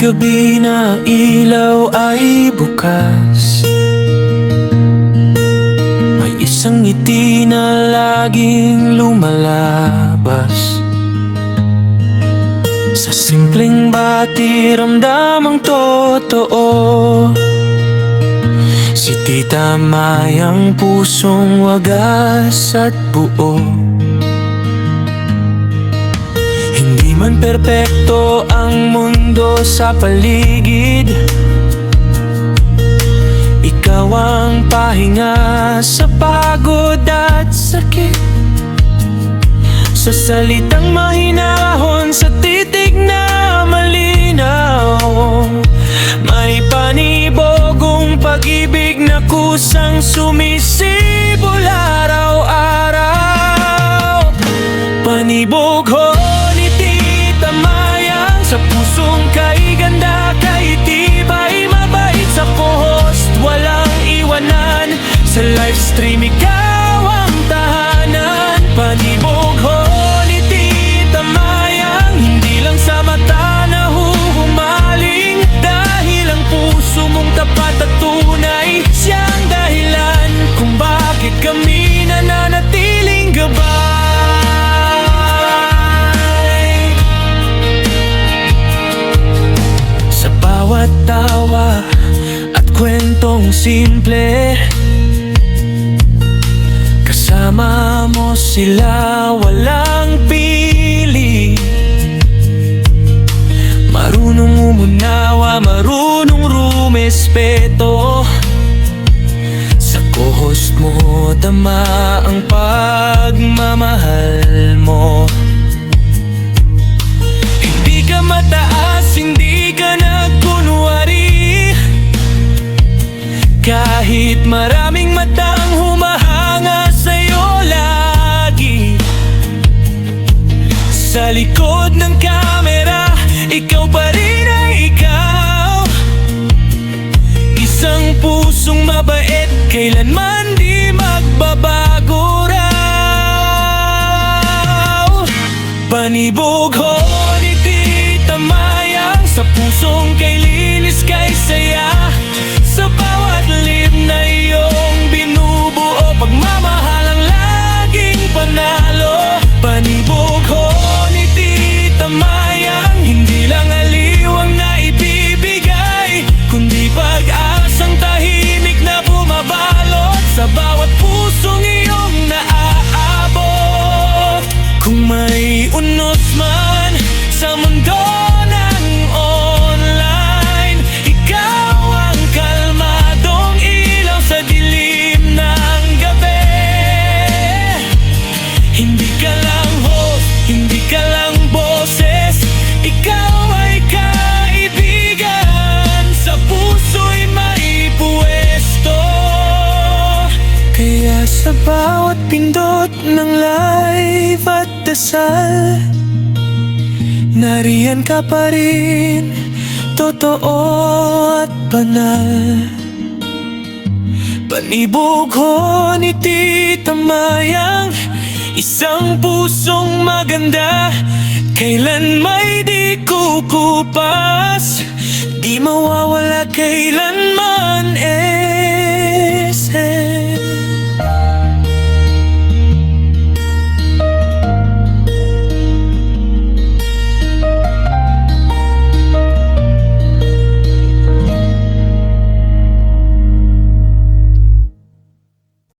gabi na ilaw ay bukas, may isang ngiti na laging lumalabas. Sa simpleng bati, ramdamang totoo, si Tita Mayang pusong wagas at buo. Hindi man perpekto ang mundo sa paligid, ikaw ang pahinga sa pagod at sakit. Sa salitang mahinahon, sa titig na malinaw, may panibogong pag-ibig na kusang sumisibol araw-araw. Panibog ho ni Tita Mayang, sa pusong kay ganda, kay tibay, mabait sa co-host, walang iwanan. Sa live stream ikaw ang tahanan. Panibog ho ni Tita Mayang, hindi lang sa mata na huhumaling, dahil ang puso mong tapat at tunay, siyang dahilan kung bakit kami nananatiling gabay. Sa bawat tawa at kwentong simple, kasama mo sila, walang pili. Marunong umunawa, marunong rumespeto. Sa co-host mo, tama ang pagmamahal mo. Hindi ka mataas, hindi ka nagkunwari, kahit maraming matang humahanga sa'yo lagi. Sa likod ng kamera, ikaw pa rin ang ikaw, isang pusong mabait, kailanman di magbabago raw. Panibog ho ni Tita Mayang, sa pusong kay linis, kay saya, sa bawat lib na iyong binubuo, pagmamahal ang laging panalo. Panibog ho ni Tita Mayang, hindi lang aliw ang naibibigay, kundi pag-asang tahimik na bumabalot sa bawat pusong iyong naaabot. Kung may unos man sa mundo ng online, ikaw ang kalmadong ilaw sa dilim ng gabi. Hindi ka lang host, hindi ka lang boses, ikaw ay kaibigan, sa puso'y may puwesto. Kaya sa bawat pindot ng live at dasal, nariyan ka pa rin, totoo at banal. Panibog ho ni Tita Mayang, isang pusong maganda, kailan may di kukupas, di mawawala kailan